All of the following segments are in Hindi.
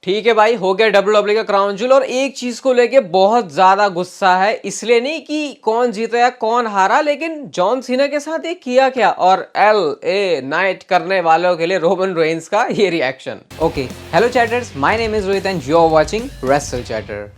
ठीक है भाई, हो गया WWE का क्राउन जूल। और एक चीज को लेके बहुत ज्यादा गुस्सा है, इसलिए नहीं कि कौन जीता या कौन हारा, लेकिन जॉन सीना के साथ ये किया क्या और LA नाइट करने वालों के लिए रोमन रेंस का ये reaction. Okay, hello chatters, my name is Rohit and you are watching wrestle chatter.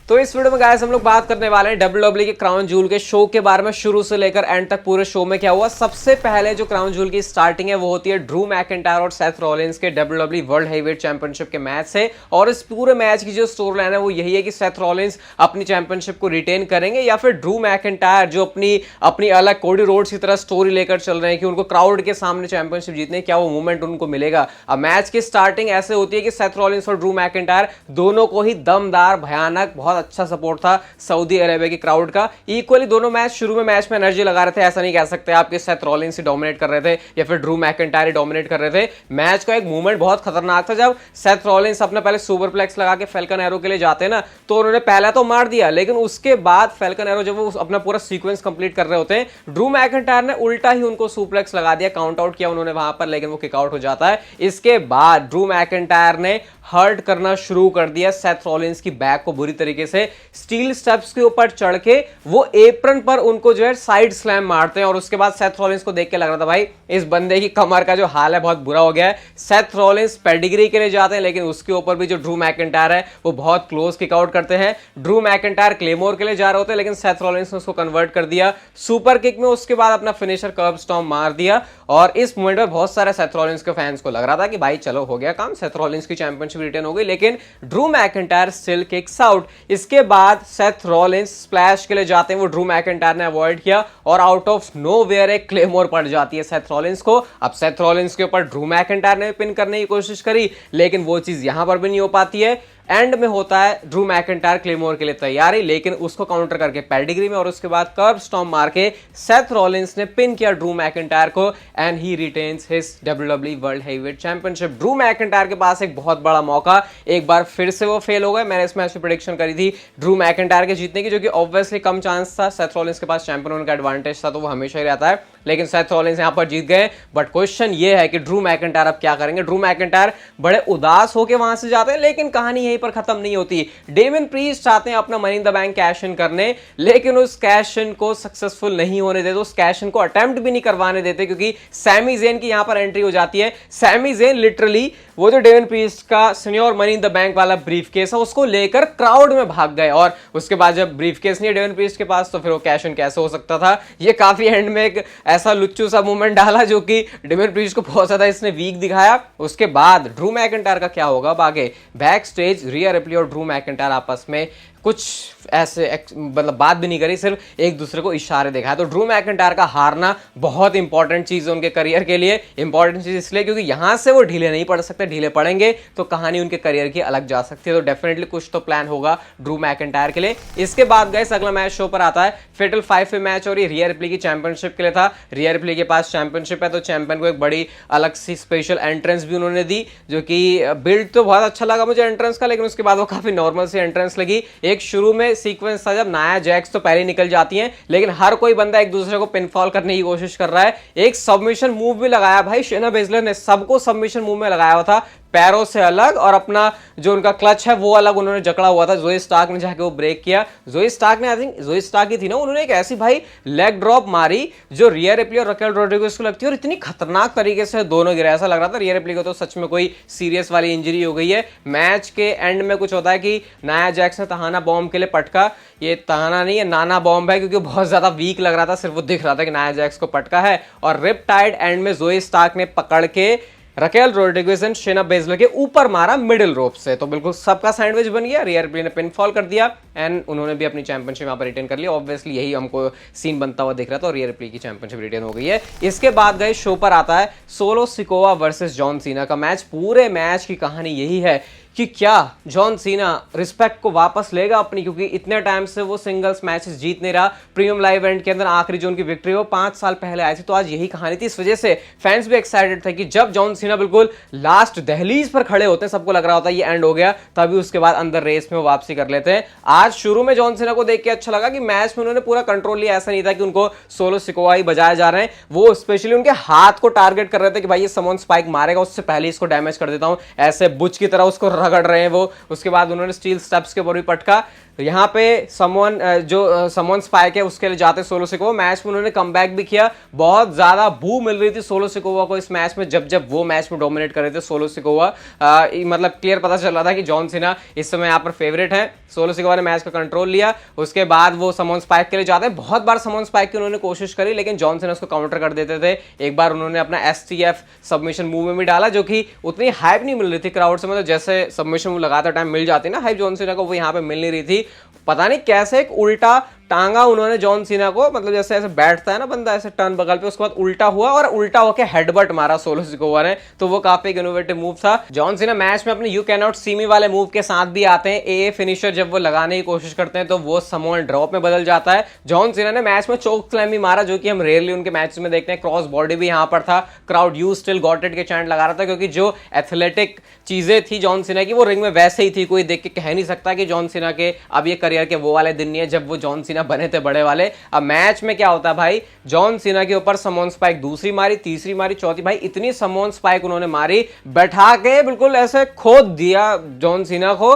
तो इस वीडियो में गाइस हम लोग बात करने वाले हैं WWE के क्राउन जूल के शो के बारे में, शुरू से लेकर एंड तक पूरे शो में क्या हुआ। सबसे पहले जो क्राउन जूल की स्टार्टिंग है वो होती है ड्रू मैकिंटायर और सेथ रॉलिंस के WWE वर्ल्ड हेवीवेट चैंपियनशिप के मैच से। और इस पूरे मैच की जो स्टोरी लाइन है वो यही है कि सेथ रॉलिंस अपनी चैंपियनशिप को रिटेन करेंगे या फिर ड्रू मैकिंटायर जो अपनी अलग कोडी रोड्स की तरह स्टोरी लेकर चल रहे हैं कि उनको क्राउड के सामने चैंपियनशिप जीतने, क्या वो मूवमेंट उनको मिलेगा। अब मैच की स्टार्टिंग ऐसे होती है कि सेथ रॉलिंस और ड्रू मैकिंटायर दोनों को ही दमदार, भयानक, बहुत अच्छा सपोर्ट था सऊदी अरेबिया की क्राउड का। इक्वली दोनों मैच शुरू में मैच में एनर्जी लगा रहे थे, ऐसा नहीं कह सकते आप कि सेथ रॉलिंस ही डोमिनेट कर रहे थे या फिर ड्रू मैकिंटायर ही डोमिनेट कर रहे थे। मैच का एक मूवमेंट बहुत खतरनाक था जब सेथ रॉलिंस अपने पहले सुपरप्लेक्स लगा के फैल्कन एरो के लिए जाते ना, तो उन्होंने पहला तो मार दिया, लेकिन उसके बाद फैल्कन एरो जब वो अपना पूरा सीक्वेंस कंप्लीट कर रहे होते हैं, ड्रू मैकिंटायर ने उल्टा ही उनको सुपलेक्स लगा दिया, काउंट आउट किया उन्होंने वहां पर, लेकिन वो किक आउट हो जाता है। इसके बाद ड्रू मैकिंटायर ने हर्ट करना शुरू कर दिया सेथ रॉलिंस की बैक को बुरी तरीके से। स्टील स्टेप्स के ऊपर चढ़ के वो एप्रन पर उनको जो है साइड स्लैम मारते हैं। और उसके बाद सेथ रॉलिंस को देख के लग रहा था भाई इस बंदे की कमर का जो हाल है बहुत बुरा हो गया है। सेथ रॉलिंस पेडिग्री के लिए जाते हैं, लेकिन उसके ऊपर भी जो ड्रू मैकिंटायर है वो बहुत क्लोज किक आउट करते हैं। ड्रू मैकिंटायर क्लेमोर के लिए जा रहे होते हैं, लेकिन सेथ रॉलिंस ने उसको कन्वर्ट कर दिया सुपर किक में। उसके बाद अपना फिनिशर कर्ब स्टॉर्म मार दिया। और इस मोमेंट पर बहुत सारे सेथ रॉलिंस के फैंस को लग रहा था कि भाई चलो हो गया काम, सेथ रॉलिंस की चैंपियनशिप रिटेन हो गई, लेकिन Drew McIntyre still kicks out. इसके बाद सेथ रॉलिंस स्प्लैश के लिए जाते हैं, वो ड्रू मैकिंटायर ने अवॉइड किया और आउट ऑफ नोवेयर एक क्लेमोर पड़ जाती है सेथ रॉलिंस को। अब सेथ रॉलिंस के ऊपर ड्रू मैकिंटायर ने पिन करने की कोशिश करी, लेकिन वो चीज यहां पर भी नहीं हो पाती है। एंड में होता है ड्रू मैकिंटायर क्लेमोर के लिए तैयारी, लेकिन उसको काउंटर करके पेडिग्री में और उसके बाद कर्ब स्टॉर्म मार के सेथ रॉलिंस ने पिन किया ड्रू मैकिंटायर को and he retains his WWE world heavyweight championship. Drew McIntyre के पास एक बहुत बड़ा मौका, एक बार फिर से वो फेल हो गए। मैंने इस मैच में प्रेडिक्शन करी थी ड्रू मैकिंटायर के जीतने की, जो कि ऑब्वियसली कम चांस था। सेथ रॉलिंस के पास चैंपियन होने का एडवांटेज था, तो वो हमेशा ही रहता है, लेकिन सेथ रॉलिंस यहां पर जीत गए। बट क्वेश्चन ये है कि ड्रू मैकिंटायर अब क्या करेंगे। ड्रू मैकिंटायर बड़े उदास होकर वहां से जाते हैं, लेकिन कहानी यहीं पर खत्म नहीं होती। डेमियन प्रीस्ट चाहते हैं अपना money in the bank cash in करने, लेकिन उस कैश इन को सक्सेसफुल नहीं होने देते, उस कैश इन को अटेम्प्ट भी नहीं करवाने देते, क्योंकि सैमी ज़ेन की यहां पर एंट्री हो जाती है। सैमी ज़ेन लिटरली वो जो डेमियन प्रीस्ट का senior money in the bank वाला ब्रीफ केस है उसको लेकर क्राउड में भाग गए। और उसके बाद जब ब्रीफ केस नहीं है डेमियन प्रीस्ट के पास, तो फिर वो कैश इन कैसे हो सकता था। ये काफी एंड में एक ऐसा लुच्चू सा मूवमेंट डाला जो कि डेमियन प्रीस्ट को बहुत ज्यादा इसने वीक दिखाया। उसके बाद ड्रू मैकिंटायर का क्या होगा अब आगे। बैक स्टेज रिया रिप्ली और ड्रू मैकिंटायर आपस में कुछ ऐसे मतलब बात भी नहीं करी, सिर्फ एक दूसरे को इशारे दिखाया। तो ड्रू मैकिंटायर का हारना बहुत इंपॉर्टेंट चीज है उनके करियर के लिए। इंपॉर्टेंट चीज इसलिए क्योंकि यहां से वो ढीले नहीं पड़ सकते, ढीले पड़ेंगे तो कहानी उनके करियर की अलग जा सकती है। तो डेफिनेटली कुछ तो प्लान होगा ड्रू मैकिंटायर के लिए। इसके बाद गाइस अगला मैच शो पर आता है फेटल 5 मैच, और ये रिया रिप्ली की चैंपियनशिप के लिए था। रिया रिप्ली के पास चैंपियनशिप है, तो चैंपियन को एक बड़ी अलग सी स्पेशल एंट्रेंस भी उन्होंने दी, जो कि बिल्ड तो बहुत अच्छा लगा मुझे एंट्रेंस का, लेकिन उसके बाद वो काफी नॉर्मल सी एंट्रेंस लगी। एक शुरू में सीक्वेंस था जब नाया जैक्स तो पहले निकल जाती हैं, लेकिन हर कोई बंदा एक दूसरे को पिनफॉल करने की कोशिश कर रहा है। एक सबमिशन मूव भी लगाया भाई शेना बेजलर ने, सबको सबमिशन मूव में लगाया हुआ था, पैरों से अलग, और अपना जो उनका क्लच है वो अलग उन्होंने जकड़ा हुआ था। जोई स्टार्क ने जाके वो ब्रेक किया। जोई स्टार्क ने, आई थिंक जोई स्टार्क ही थी ना, उन्होंने एक ऐसी भाई लेग ड्रॉप मारी जो रिया रिप्ली और रकेल रोड्रिगेज को लगती है, और इतनी खतरनाक तरीके से दोनों गिरे। ऐसा लग रहा था रिया रिप्ली को तो सच में कोई सीरियस वाली इंजरी हो गई है। मैच के एंड में कुछ होता है कि नाया जैक्स ने तहाना बॉम्ब के लिए पटका, ये तहाना नहीं है नाना बॉम्ब है, क्योंकि बहुत ज्यादा वीक लग रहा था, सिर्फ वो दिख रहा था कि नाया जैक्स को पटका है। और रिप टाइड एंड में जोई स्टार्क ने पकड़ के रकेल रोड्रिगेज एंड शेना बेजलर के ऊपर मारा मिडिल रोप से, तो बिल्कुल सबका सैंडविच बन गया। रिया रिप्ली ने पिनफॉल कर दिया एंड उन्होंने भी अपनी चैंपियनशिप यहाँ पर रिटेन कर लिया। ऑब्वियसली यही हमको सीन बनता हुआ दिख रहा था, और रिया रिप्ली की चैंपियनशिप रिटेन हो गई है। इसके बाद गए शो पर आता है solo Sikoa versus John Cena का मैच। पूरे मैच की कहानी यही है कि क्या जॉन सीना रिस्पेक्ट को वापस लेगा अपनी, क्योंकि इतने टाइम से वो सिंगल्स मैचेस जीत नहीं रहा। प्रीमियम लाइव इवेंट के अंदर आखिरी जो उनकी विक्ट्री वो 5 साल पहले आई थी, तो आज यही कहानी थी। इस वजह से फैंस भी एक्साइटेड थे कि जब जॉन सीना बिल्कुल लास्ट दहलीज पर खड़े होते हैं, सबको लग रहा होता है ये एंड हो गया, तभी उसके बाद अंदर रेस में वो वापसी कर लेते हैं। आज शुरू में जॉन सीना को देख के अच्छा लगा कि मैच में उन्होंने पूरा कंट्रोल लिया। ऐसा नहीं था कि उनको सोलो सिकोवा ही बजाए जा रहे हैं, वो स्पेशली उनके हाथ को टारगेट कर रहे थे कि भाई ये समोन स्पाइक मारेगा, उससे पहले इसको डैमेज कर देता हूं, ऐसे बुच की तरह उसको रगड़ रहे हैं वो। उसके बाद उन्होंने स्टील स्टेप्स के ऊपर भी पटका। यहाँ पे समवन स्पाइक है उसके लिए जाते सोलो सिकोवा। मैच में उन्होंने कमबैक भी किया। बहुत ज्यादा बू मिल रही थी सोलो सिकोवा को इस मैच में, जब वो मैच में डोमिनेट कर रहे थे सोलो सिकोवा। मतलब क्लियर पता चल रहा था कि जॉन सीना इस समय यहाँ पर फेवरेट है। सोलो सिकोवा ने मैच का कंट्रोल लिया। उसके बाद वो समवन स्पाइक के लिए जाते हैं। बहुत बार समवन स्पाइक की उन्होंने कोशिश करी, लेकिन जॉन सीना उसको काउंटर कर देते थे। एक बार उन्होंने अपना STF सबमिशन मूव में भी डाला, जो कि उतनी हाइप नहीं मिल रही थी क्राउड से। मतलब जैसे सबमिशन मूव लगाते टाइम मिल जाती ना हाइप जॉन सीना को, वो यहाँ पे मिल नहीं रही थी। पता नहीं कैसे एक उल्टा टांगा उन्होंने जॉन सीना को, मतलब जैसे ऐसे बैठता है ना बंदा ऐसे टर्न बगल पे, उसके बाद उल्टा हुआ और उल्टा होकर हेडबट मारा सोलो सिकोवा ने। तो वो काफी इनोवेटिव मूव था। जॉन सीना मैच में अपने यू कैन नॉट सी मी वाले मूव के साथ भी आते हैं। ए फिनिशर जब वो लगाने की कोशिश करते हैं तो वो समोन ड्रॉप में बदल जाता है। जॉन सीना ने मैच में चोक स्लैम भी मारा, जो कि हम रेयरली उनके मैचेस में देखते हैं। क्रॉस बॉडी भी यहां पर था। Crowd you still got it के चैंट लगा रहा था, क्योंकि जो एथलेटिक चीजें थी जॉन सीना की वो रिंग में वैसे ही थी। कोई देख के कह नहीं सकता कि जॉन सीना के अब ये करियर के वो वाले दिन नहीं है जब वो जॉन सीना बने थे बड़े वाले। अब मैच में क्या होता है भाई, जॉन सीना के ऊपर समोन स्पाइक दूसरी मारी, तीसरी मारी, चौथी, भाई इतनी समोन स्पाइक उन्होंने मारी, बैठा के बिल्कुल ऐसे खोद दिया जॉन सीना को।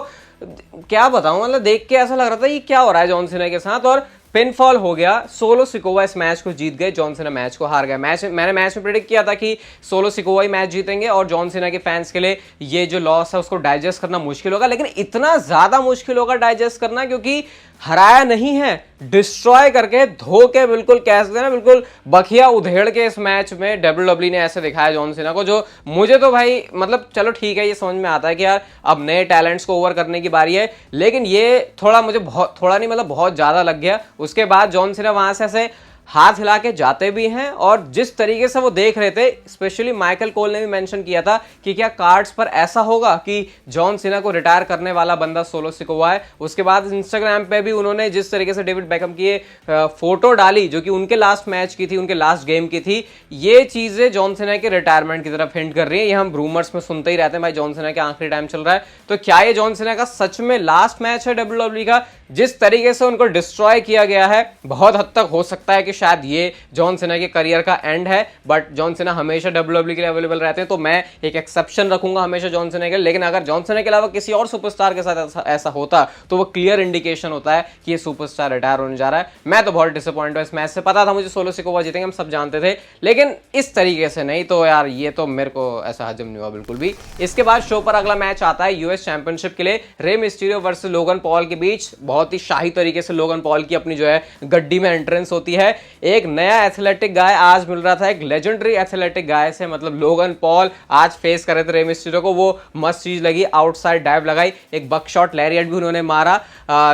क्या बताऊं, मतलब देख के ऐसा लग रहा था ये क्या हो रहा है जॉन सीना के साथ। और पिनफॉल हो गया। सोलो सिकोवा इस मैच को जीत गए, जॉन सीना मैच को हार गया। मैंने मैच में प्रेडिक्ट किया था कि सोलो सिकोवा ही मैच जीतेंगे, और जॉन सीना के फैंस के लिए ये जो लॉस है उसको डाइजेस्ट करना मुश्किल होगा। लेकिन इतना ज्यादा मुश्किल होगा डाइजेस्ट करना, क्योंकि हराया नहीं है, डिस्ट्रॉय करके धो के बिल्कुल कैसे ना बिल्कुल बखिया उधेड़ के इस मैच में WWE ने ऐसे दिखाया जॉन सीना को, जो मुझे तो भाई मतलब चलो ठीक है ये समझ में आता है कि यार अब नए टैलेंट्स को ओवर करने की बारी है, लेकिन ये थोड़ा मुझे थोड़ा नहीं मतलब बहुत ज्यादा लग गया। उसके बाद जॉन सीना वहां से ऐसे हाथ हिला के जाते भी हैं, और जिस तरीके से वो देख रहे थे, स्पेशली माइकल कोल ने भी मेंशन किया था कि क्या कार्ड्स पर ऐसा होगा कि जॉन सीना को रिटायर करने वाला बंदा सोलो सिकोवा है। उसके बाद इंस्टाग्राम पे भी उन्होंने जिस तरीके से डेविड बेकहम की फोटो डाली, जो कि उनके लास्ट मैच की थी, उनके लास्ट गेम की थी, ये चीजें जॉन सीना के रिटायरमेंट की तरफ हिंट कर रही है। ये हम रूमर्स में सुनते ही रहते हैं भाई, जॉन सीना के आखिरी टाइम चल रहा है। तो क्या ये जॉन सीना का सच में लास्ट मैच है WWE का? जिस तरीके से उनको डिस्ट्रॉय किया गया है, बहुत हद तक हो सकता है कि शायद ये जॉन सीना के करियर का एंड है। बट जॉन सीना हमेशा WWE के लिए अवेलेबल रहते हैं, तो मैं एक एक्सेप्शन रखूंगा हमेशा जॉन सीना के लिए। लेकिन अगर जॉन सीना के अलावा किसी और सुपरस्टार के साथ ऐसा होता तो वो क्लियर इंडिकेशन होता है कि ये सुपरस्टार रिटायर होने जा रहा है। मैं तो बहुत डिसअपॉइंट हूं इस मैच से। पता था मुझे सोलो सिकोवा जीतेंगे, हम सब जानते थे, लेकिन इस तरीके से नहीं। तो यार ये तो मेरे को ऐसा हजम नहीं हुआ बिल्कुल भी। इसके बाद शो पर अगला मैच आता है यूएस चैंपियनशिप के लिए, Rey Mysterio versus Logan Paul के बीच। बहुत ही शाही तरीके से लोगन पॉल की अपनी जो है गड्डी में एंट्रेंस होती है। एक नया एथलेटिक गाय आज मिल रहा था, एक लेजेंडरी एथलेटिक गाय से, मतलब लोगन पॉल आज फेस कर रहे थे रे मिस्टीरियो को। वो मस्त चीज लगी, आउटसाइड डाइव लगाई, एक बकशॉट लैरिएट भी उन्होंने मारा,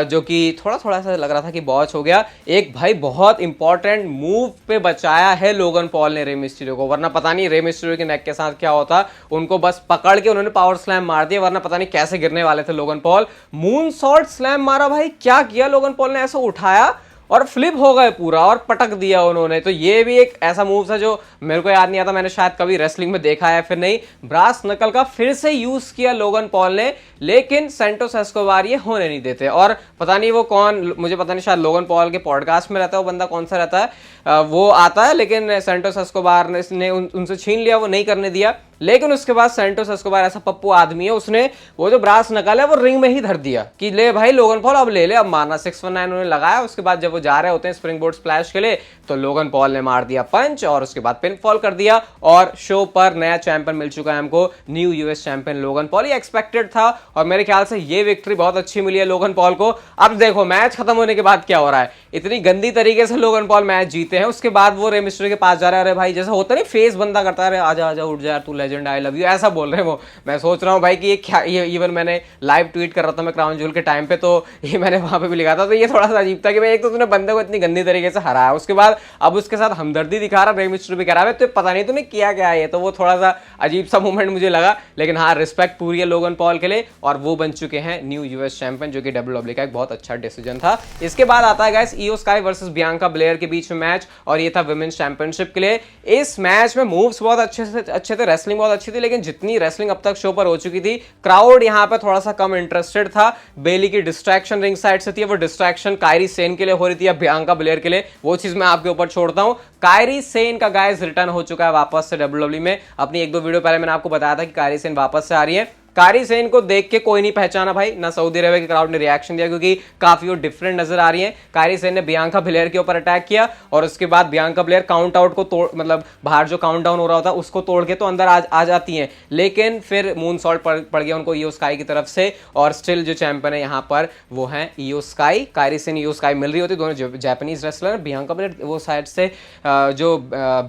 जो कि थोड़ा थोड़ा सा लग रहा था कि बॉच हो गया। एक भाई बहुत इंपॉर्टेंट मूव पे बचाया है लोगन पॉल ने रे मिस्टीरियो को, वरना पता नहीं रे मिस्टीरियो के नेक के साथ क्या होता। उनको बस पकड़ के उन्होंने पावर स्लैम मार दिया, वरना पता नहीं कैसे गिरने वाले थे Logan Paul. Moon sort slam मारा भाई, क्या किया लोगन पॉल ने, ऐसे उठाया और फ्लिप हो गए पूरा और पटक दिया उन्होंने। तो ये भी एक ऐसा मूव था जो मेरे को याद नहीं आता, मैंने शायद कभी रेसलिंग में देखा है फिर नहीं। ब्रास नकल का फिर से यूज किया लोगन पॉल ने, लेकिन सेंटोस एस्कोबार ये होने नहीं देते। और पता नहीं वो कौन, मुझे पता नहीं, शायद लोगन पॉल के पॉडकास्ट में रहता है वो बंदा, कौन सा रहता है वो आता है, लेकिन सेंटोस एस्कोबार ने उनसे छीन लिया, वो नहीं करने दिया। लेकिन उसके बाद सेंटोस एस्कोबार ऐसा पप्पू आदमी है, उसने वो जो ब्रास नकल है वो रिंग में ही धर दिया कि ले भाई लोगन पॉल अब ले ले, अब मारना। 619 उन्होंने लगाया। उसके बाद जब वो जा रहे होते हैं स्प्रिंग बोर्ड स्प्लैश के लिए, तो लोगन पॉल ने मार दिया पंच और उसके बाद पिन फॉल कर दिया, और शो पर नया चैंपियन मिल चुका है हमको, new US champion Logan Paul. ये एक्सपेक्टेड था, और मेरे ख्याल से ये विक्ट्री बहुत अच्छी मिली है लोगन पॉल को। अब देखो मैच खत्म होने के बाद क्या हो रहा है, इतनी गंदी तरीके से लोगन पॉल मैच जीते हैं। उसके बाद वो रे मिस्टीरियो के पास जा रहा है, अरे भाई जैसा होता नहीं फेस बंदा करता है, आजा आजा उठ जा तू लेजेंड, आई लव यू, ऐसा बोल रहे हैं वो। मैं सोच रहा हूं भाई कि ये क्या, ये इवन मैंने लाइव ट्वीट कर रहा था मैं क्राउन ज्वेल के टाइम पे, तो ये मैंने वहां पे भी लिखा था। तो ये थोड़ा सा अजीब था कि भाई एक तो तूने बंदे को इतनी गंदी तरीके से हराया, उसके बाद अब उसके साथ हमदर्दी दिखा रहा, रे मिस्टीरियो भी करा रहा है, तो पता नहीं तूने किया क्या है। तो वो थोड़ा सा अजीब सा मूवमेंट मुझे लगा, लेकिन हाँ रिस्पेक्ट पूरी है लोगन पॉल के लिए, और वो बन चुके हैं न्यू यूएस चैंपियन, जो कि WWE का एक बहुत अच्छा डिसीजन था। इसके बाद आता है गाइस इयो स्काई वर्सेस बियांका ब्लेयर के बीच में मैच, और ये था वुमेन्स चैंपियनशिप के लिए। इस मैच में मूव्स बहुत अच्छे थे, रेसलिंग बहुत अच्छी थी, लेकिन जितनी रेसलिंग अब तक शो पर हो चुकी थी, क्राउड यहां पे थोड़ा सा कम इंटरेस्टेड था। बेली की डिस्ट्रैक्शन रिंग साइड से थी, वो डिस्ट्रैक्शन कायरी सेन के लिए हो रही थी या बियांका ब्लेयर के लिए, वो चीज मैं आपके ऊपर छोड़ता हूं। कायरी सेन का गाइस रिटर्न हो चुका है वापस से WWE में। अपनी एक दो वीडियो पहले मैंने आपको बताया था कि कायरी सेन वापस से आ रही है। कारी सेन को देख के कोई नहीं पहचाना भाई, ना सऊदी अरेबिया के क्राउड ने रिएक्शन दिया क्योंकि काफी वो डिफरेंट नजर आ रही है। कारी सेन ने बियांका बिलेयर के ऊपर अटैक किया और उसके बाद बियांका बिलेयर काउंट आउट को तोड़, मतलब बाहर जो काउंट डाउन हो रहा होता उसको तोड़ के तो अंदर आ जाती हैं, लेकिन फिर मून सॉल्ट पड़ गया उनको ईओ स्काई की तरफ से और स्टिल जो चैंपियन है यहाँ पर वो है ईओ स्काई। कारी सेन ईओ स्काई मिल रही होती, दोनों जापानीज रेसलर। बियांका बिलेयर वो साइड से जो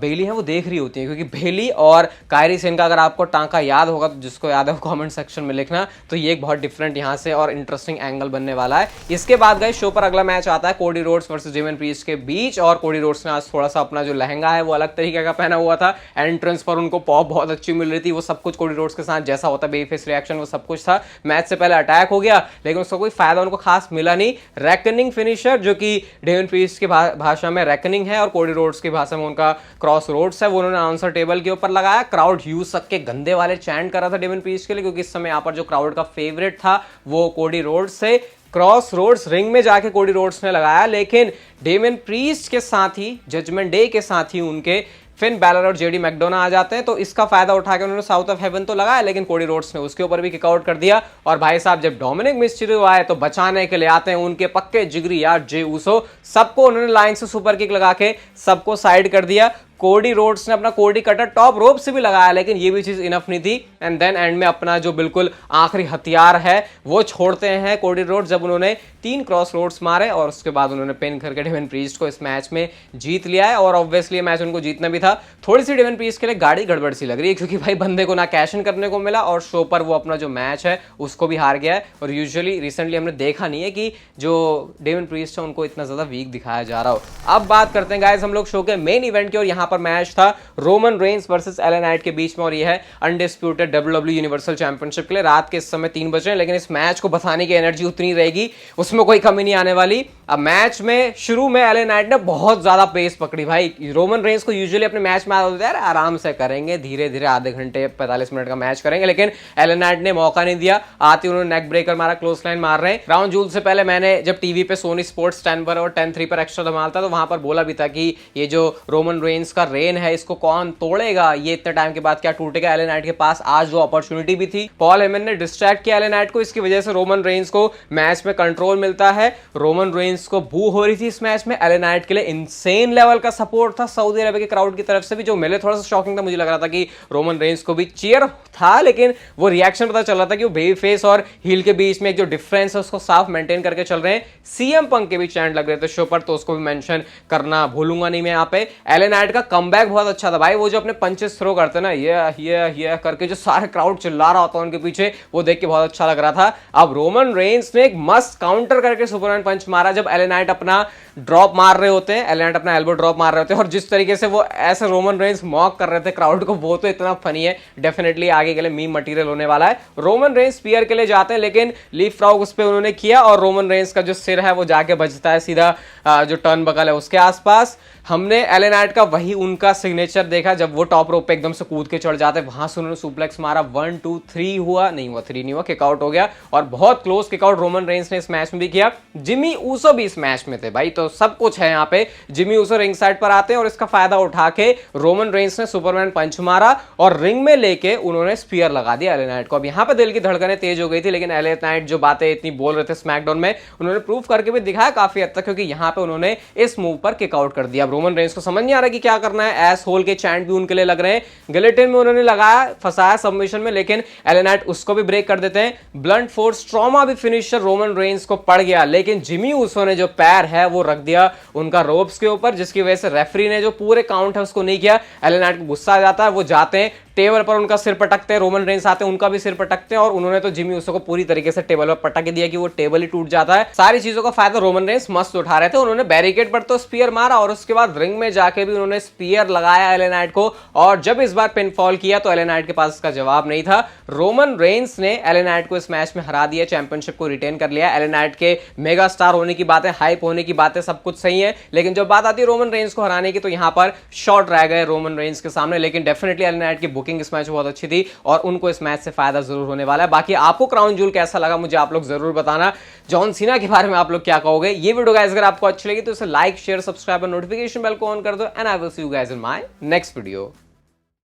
बेली है वो देख रही होती है, क्योंकि बेली और कारी सेन का अगर आपको टांका याद होगा तो जिसको याद है वो कमेंट सेक्शन में लिखना, तो ये एक बहुत डिफरेंट यहाँ से और इंटरेस्टिंग एंगल बनने वाला है। इसके बाद गए शो पर अगला मैच आता है Cody Rhodes versus Damien priest के बीच, और कोडी रोड्स ने आज थोड़ा सा अपना जो लहंगा है वो अलग तरीके का पहना हुआ था। एंट्रेंस पर उनको पॉप बहुत अच्छी मिल रही थी, वो सब कुछ कोडी रोड्स के साथ जैसा होता है बेबी फेस रिएक्शन वो सब कुछ था। मैच से पहले अटैक हो गया लेकिन उसका कोई फायदा उनको खास मिला नहीं। रेकनिंग फिनिशर जो कि डेमियन प्रीस्ट की भाषा में रेकनिंग है और कोडी रोड्स की भाषा में उनका क्रॉस रोड्स है, वो उन्होंने आंसर टेबल के ऊपर लगाया। क्राउड ह्यूज सबके गंदे वाले चैंट कर रहा था डेमियन प्रीस्ट के लिए, क्योंकि इस समय यहाँ पर जो क्राउड का फेवरेट था वो कोडी रोड्स से। क्रॉस रोड्स रिंग में जाके कोडी रोड्स ने लगाया, लेकिन डेमियन प्रीस्ट के साथ ही जजमेंट डे के साथ ही उनके फिन बैलर और जेडी मैकडोना आ जाते हैं, तो इसका फायदा उठा के उन्होंने साउथ ऑफ हेवन तो लगाया, लेकिन कोडी रोड्स ने उसके ऊपर भी किकआउट कर दिया। और भाई साहब जब डोमिनिक मिस्टीरियो आए तो बचाने के लिए आते हैं उनके पक्के जिगरी यार जे ऊसो, सबको उन्होंने लाइन से सुपर किक लगा के सबको साइड कर दिया। कोडी रोड्स ने अपना कोडी कटर टॉप रोप से भी लगाया, लेकिन ये भी चीज इनफ नहीं थी। एंड देन एंड में अपना जो बिल्कुल आखिरी हथियार है वो छोड़ते हैं कोडी रोड्स, जब उन्होंने 3 क्रॉस रोड्स मारे और उसके बाद उन्होंने पिन करके डेमियन प्रीस्ट को इस मैच में जीत लिया है। और ऑब्वियसली मैच उनको जीतना भी था। थोड़ी सी डेमियन प्रीस्ट के लिए गाड़ी गड़बड़ सी लग रही है, क्योंकि भाई बंदे को ना कैश इन करने को मिला और शो पर वो अपना जो मैच है उसको भी हार गया है। और यूजुअली रिसेंटली हमने देखा नहीं है कि जो डेमियन प्रीस्ट है उनको इतना ज्यादा वीक दिखाया जा रहा हो। अब बात करते हैं गाइस हम लोग शो के मेन इवेंट की, और यहाँ पर मैच था Roman Reigns versus LA Knight के बीच में, और ये है अनडिस्प्यूटेड डब्ल्यूडब्ल्यू यूनिवर्सल चैंपियनशिप के लिए। रात के इस समय 3 बज रहे हैं, लेकिन इस मैच को बताने की एनर्जी उतनी रहेगी, उसमें कोई कमी नहीं आने वाली। अब मैच में शुरू में एलन नाइट ने बहुत ज्यादा पेस पकड़ी भाई। रोमन रेंस को यूजुअली अपने मैच में होता है आराम से करेंगे, धीरे धीरे आधे घंटे 45 मिनट का मैच करेंगे, लेकिन एलन नाइट ने मौका नहीं दिया। आते उन्होंने नेक ब्रेकर मारा, क्लोज लाइन मार रहे हैं। क्राउन जूल से पहले मैंने जब टीवी पे सोनी स्पोर्ट्स 10 पर और 10-3 पर एक्स्ट्रा धमाल था, तो वहां पर बोला भी था कि ये जो रोमन रेंस का रेन है इसको कौन तोड़ेगा, ये इतने टाइम के बाद क्या टूटेगा। एलन नाइट के पास आज वो अपॉर्चुनिटी भी थी। पॉल हेमन ने डिस्ट्रैक्ट किया एलन नाइट को, इसकी वजह से रोमन रेंस को मैच में कंट्रोल मिलता है। रोमन रेंस को बू हो रही थी इस मैच में, एलन नाइट के लिए इनसेन लेवल का सपोर्ट था सऊदी अरेबिया के क्राउड की तरफ से भी, जो मेरे थोड़ा सा शॉकिंग था। मुझे लग रहा था कि रोमन रेंस को भी चीयर था, लेकिन वो रिएक्शन पता चल रहा था कि वो बेबी फेस और हील के बीच में एक जो डिफरेंस है उसको साफ मेंटेन करके चल रहे हैं। सीएम पंक के भी चैंट लग रहे थे शो पर, तो उसको भी मेंशन करना भूलूंगा नहीं मैं यहाँ पे। एलन नाइट का कमबैक बहुत अच्छा था भाई, वो जो अपने पंचेस थ्रो करते ना ये करके जो सारे क्राउड चिल्ला रहा होता है उनके पीछे, वो देख के बहुत अच्छा लग रहा था। अब रोमन रेंस ने एक मस्त काउंटर करके सुपरमैन पंच मारा जब एलन नाइट अपना ड्रॉप मार रहे होते हैं, एलन नाइट अपना एल्बो ड्रॉप मार रहे होते हैं, और जिस तरीके से वो ऐसे रोमन रेंस मॉक कर रहे थे क्राउड को, वो तो इतना फनी है। डेफिनेटली आगे के लिए मीम मटेरियल होने वाला है। रोमन रेंस स्पीयर के लिए जाते हैं, लेकिन लीफ फ्रॉग उस पर उन्होंने किया और रोमन रेंस का जो सिर है वो जाके बजता है सीधा जो टर्न बकल है उसके आसपास। हमने एलन नाइट का वही उनका सिग्नेचर देखा जब वो टॉप रोप पे एकदम से कूद के चढ़ जाते, वहां से उन्होंने सुप्लेक्स मारा। 1 2 3 हुआ, नहीं हुआ 3 नहीं हुआ, किकआउट हो गया, और बहुत क्लोज किकआउट रोमन रेंस ने इस मैच में भी किया। जिमी ऊसो भी इस मैच में थे भाई, तो सब कुछ है यहाँ पे। जिमी ऊसो रिंग साइड पर आते हैं और इसका फायदा उठा के रोमन रेंस ने सुपरमैन पंच मारा और रिंग में लेके उन्होंने स्पीयर लगा दिया एलन नाइट को। अब यहाँ पे दिल की धड़कनें तेज हो गई थी, लेकिन एलन नाइट जो बातें इतनी बोल रहे थे स्मैकडाउन में, उन्होंने प्रूव करके भी दिखाया काफी हद तक, क्योंकि यहाँ पे उन्होंने इस मूव पर किकआउट कर दिया। रोमन रेंस को समझ नहीं आ रहा कि क्या करना है, एस होल के चैंट भी उनके लिए लग रहे हैं। गिलेटिन में उन्होंने लगाया, फंसाया सबमिशन में, लेकिन एलन नाइट उसको भी ब्रेक कर देते हैं। ब्लंट फोर्स ट्रॉमा भी फिनिशर रोमन रेंस को पड़ गया, लेकिन जिमी ऊसो ने जो पैर है वो रख दिया उनका रोप्स के ऊपर, जिसकी वजह से रेफरी ने जो पूरे काउंट है उसको नहीं किया। एलन नाइट को गुस्सा आ जाता है, वो जाते हैं टेबल पर, उनका सिर पटकते हैं। रोमन रेंस आते हैं, उनका भी सिर पटकते हैं, और उन्होंने तो जिमी ऊसो को पूरी तरीके से टेबल पर पटक दिया कि वो टेबल ही टूट जाता है। सारी चीजों का फायदा रोमन रेंस मस्त उठा रहे थे। उन्होंने बैरिकेड पर तो स्पीयर मारा और उसके बाद रिंग में जाके भी उन्होंने स्पीयर लगाया एलन नाइट को, और जब इस बार पिनफॉल किया तो एलन नाइट के पास इसका जवाब नहीं था। रोमन रेंस ने एलन नाइट को इस मैच में हरा दिया, चैंपियनशिप को रिटेन कर लिया। एलन नाइट के मेगा स्टार होने की बातें, हाइप होने की बातें सब कुछ सही है, लेकिन जब बात आती है रोमन रेंस को हराने की तो यहां पर शॉर्ट रह गए रोमन रेंस के सामने। लेकिन डेफिनेटली एलन नाइट की बुकिंग इस मैच में बहुत अच्छी थी और उनको इस मैच से फायदा जरूर होने वाला है। बाकी आपको क्राउन जूल कैसा लगा मुझे आप लोग जरूर बताना। जॉन सीना के बारे में आप लोग क्या कहोगे? ये वीडियो गाइस अगर आपको अच्छी लगी तो इसे लाइक शेयर सब्सक्राइब और नोटिफिकेशन बेल को ऑन कर दो, and I will see you guys in my next video.